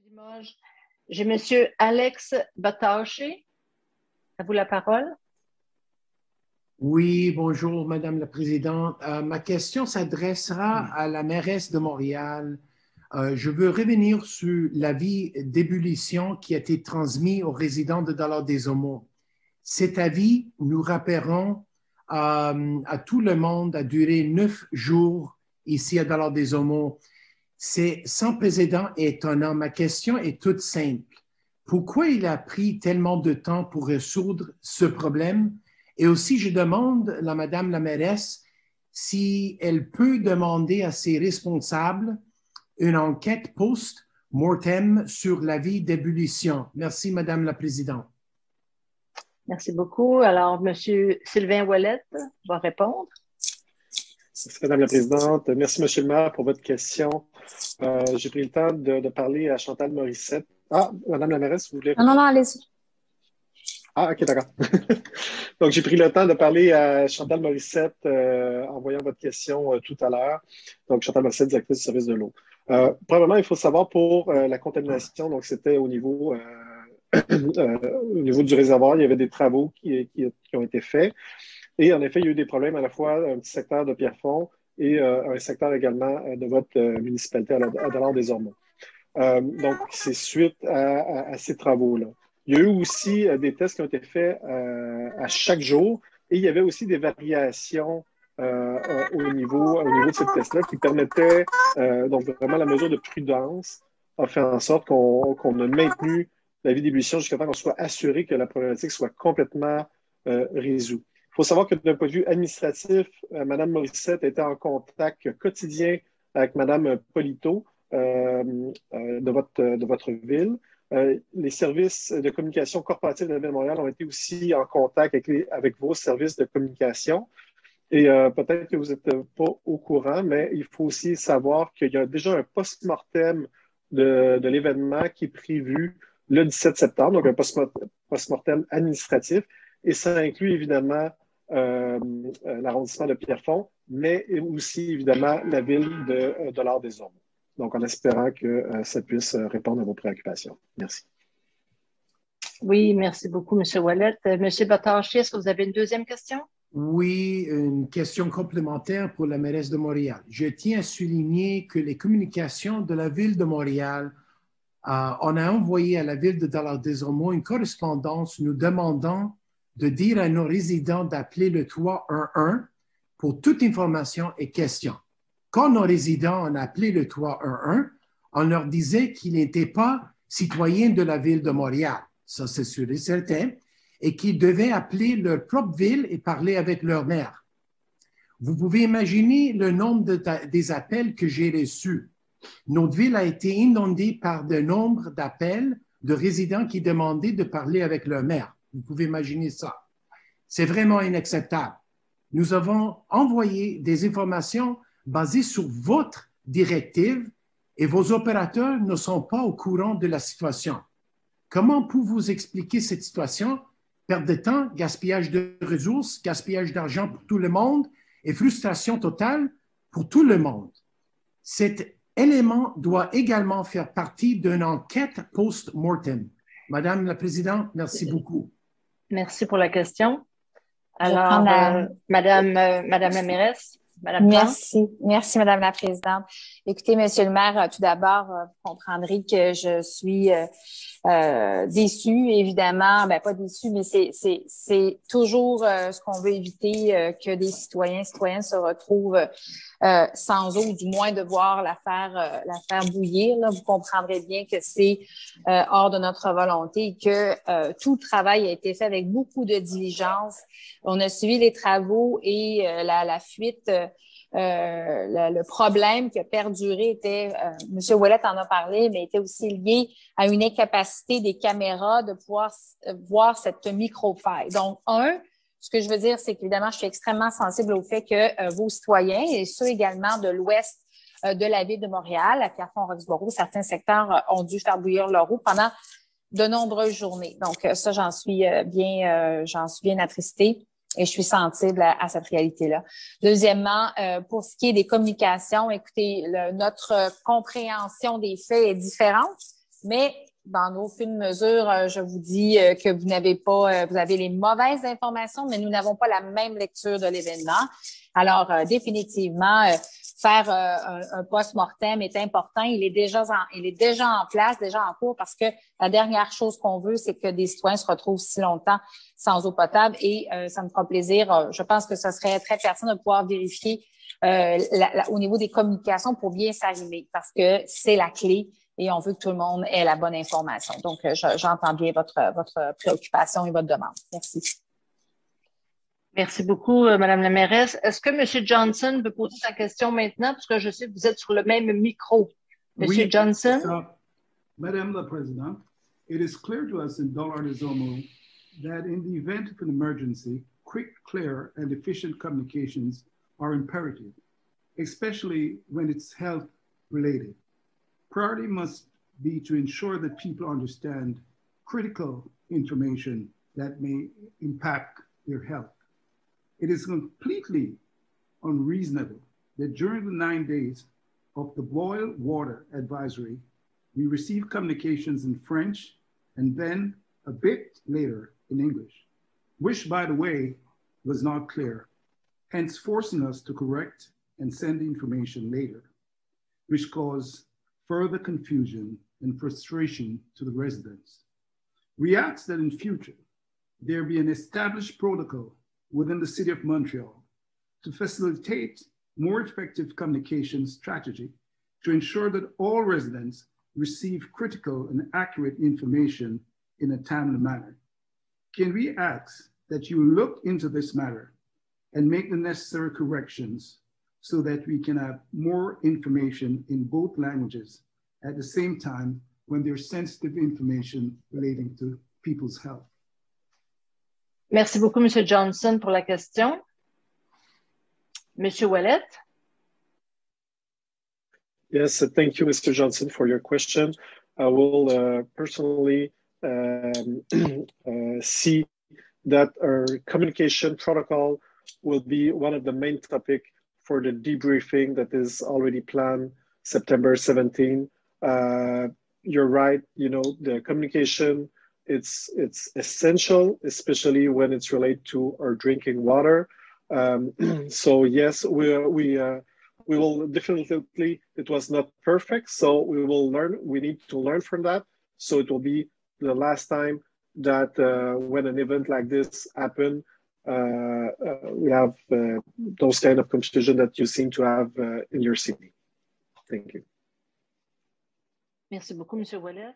Limoges. J'ai Monsieur Alex Bataché. À vous la parole. Oui, bonjour, Madame la Présidente. Ma question s'adressera à la mairesse de Montréal. Je veux revenir sur l'avis d'ébullition qui a été transmis aux résidents de Dollard-des-Ormeaux. Cet avis, nous rappellerons à tout le monde, a duré 9 jours ici à Dollard-des-Ormeaux. C'est sans précédent et étonnant. Ma question est toute simple. Pourquoi il a pris tellement de temps pour résoudre ce problème? Et aussi, je demande à Madame la mairesse si elle peut demander à ses responsables une enquête post-mortem sur l'avis d'ébullition. Merci, Madame la Présidente. Merci beaucoup. Alors, Monsieur Sylvain Ouellette va répondre. Merci, Madame la Présidente. Merci, Monsieur le maire, pour votre question. J'ai pris le temps de parler à Chantal Morissette. Ah, Madame la mairesse, vous voulez répondre? Non, allez-y. Ah, OK, d'accord. Donc, j'ai pris le temps de parler à Chantal Morissette en voyant votre question tout à l'heure. Donc, Chantal Morissette, directrice du service de l'eau. Probablement, il faut savoir pour la contamination, donc c'était au niveau du réservoir, il y avait des travaux qui ont été faits. Et en effet, il y a eu des problèmes à la fois un petit secteur de Pierrefonds et un secteur également de votre municipalité à Dollard-des-Ormeaux. Donc, c'est suite à ces travaux-là. Il y a eu aussi des tests qui ont été faits à chaque jour et il y avait aussi des variations au niveau de ces tests-là qui permettaient, donc vraiment la mesure de prudence a fait en sorte qu'on a maintenu l'avis d'ébullition jusqu'à temps qu'on soit assuré que la problématique soit complètement résoute. Il faut savoir que d'un point de vue administratif, Mme Morissette était en contact quotidien avec Mme Polito de votre ville. Les services de communication corporative de la Ville de Montréal ont été aussi en contact avec vos services de communication. Et peut-être que vous n'êtes pas au courant, mais il faut aussi savoir qu'il y a déjà un post-mortem de l'événement qui est prévu le 17 septembre, donc un post-mortem administratif. Et ça inclut évidemment l'arrondissement de Pierrefonds, mais aussi évidemment la ville de Dollard-des-Ormeaux. Donc, en espérant que ça puisse répondre à vos préoccupations. Merci. Oui, merci beaucoup, M. Ouellette. M. Bataché, est-ce que vous avez une deuxième question? Oui, une question complémentaire pour la mairesse de Montréal. Je tiens à souligner que les communications de la ville de Montréal, on a envoyé à la ville de Dollard-des-Ormeaux une correspondance nous demandant de dire à nos résidents d'appeler le 311 pour toute information et question. Quand nos résidents ont appelé le 311, on leur disait qu'ils n'étaient pas citoyens de la ville de Montréal, ça c'est sûr et certain, et qu'ils devaient appeler leur propre ville et parler avec leur maire. Vous pouvez imaginer le nombre des appels que j'ai reçus. Notre ville a été inondée par de nombre d'appels de résidents qui demandaient de parler avec leur maire. Vous pouvez imaginer ça. C'est vraiment inacceptable. Nous avons envoyé des informations basées sur votre directive et vos opérateurs ne sont pas au courant de la situation. Comment pouvez-vous expliquer cette situation? Perte de temps, gaspillage de ressources, gaspillage d'argent pour tout le monde et frustration totale pour tout le monde. Cet élément doit également faire partie d'une enquête post-mortem. Madame la Présidente, merci beaucoup. Merci pour la question. Alors, Madame la mairesse, Madame Merci. Merci, Madame la Présidente. Écoutez, Monsieur le maire, tout d'abord, vous comprendrez que je suis déçue, évidemment. Ben, pas déçue, mais c'est toujours ce qu'on veut éviter, que des citoyens, citoyennes se retrouvent sans eau, du moins de voir l'affaire bouillir. Là. Vous comprendrez bien que c'est hors de notre volonté et que tout le travail a été fait avec beaucoup de diligence. On a suivi les travaux et la fuite, le problème qui a perduré était, M. Ouellette en a parlé, mais était aussi lié à une incapacité des caméras de pouvoir voir cette micro-faille. Donc, ce que je veux dire, c'est qu'évidemment, je suis extrêmement sensible au fait que vos citoyens, et ceux également de l'ouest de la ville de Montréal, à Pierrefonds-Roxborough, certains secteurs ont dû faire bouillir leur eau pendant de nombreuses journées. Donc, ça, j'en suis bien attristée. Et je suis sensible à cette réalité-là. Deuxièmement, pour ce qui est des communications, écoutez, notre compréhension des faits est différente. Mais dans aucune mesure, je vous dis que vous n'avez pas, vous avez les mauvaises informations, mais nous n'avons pas la même lecture de l'événement. Alors, définitivement, faire un post-mortem est important. Il est déjà en place, déjà en cours, parce que la dernière chose qu'on veut, c'est que des citoyens se retrouvent si longtemps sans eau potable. Et ça me fera plaisir. Je pense que ce serait très pertinent de pouvoir vérifier au niveau des communications pour bien s'arrimer, parce que c'est la clé et on veut que tout le monde ait la bonne information. Donc, j'entends bien votre préoccupation et votre demande. Merci. Merci beaucoup, Madame la mairesse. Est-ce que M. Johnson veut poser sa question maintenant? Parce que je sais que vous êtes sur le même micro. M. Johnson? Madame la Présidente, it is clear to us in Dollard des Ormeaux that in the event of an emergency, quick, clear, and efficient communications are imperative, especially when it's health related. Priority must be to ensure that people understand critical information that may impact their health. It is completely unreasonable that during the 9 days of the boil water advisory, we received communications in French and then a bit later in English, which, by the way, was not clear, hence forcing us to correct and send the information later, which caused further confusion and frustration to the residents. We ask that in future, there be an established protocol within the City of Montreal to facilitate more effective communication strategy to ensure that all residents receive critical and accurate information in a timely manner. Can we ask that you look into this matter and make the necessary corrections so that we can have more information in both languages at the same time when there's sensitive information relating to people's health? Merci beaucoup, M. Johnson, pour la question. M. Ouellet? Yes, thank you, Mr. Johnson, for your question. I will personally see that our communication protocol will be one of the main topics for the debriefing that is already planned September 17. You're right, you know, the communication, it's essential, especially when it's related to our drinking water. So yes, we will definitely, it was not perfect, so we will learn, we need to learn from that. So it will be the last time that when an event like this happen, we have those kind of confusion that you seem to have in your city. Thank you. Merci beaucoup, M. Ouellet.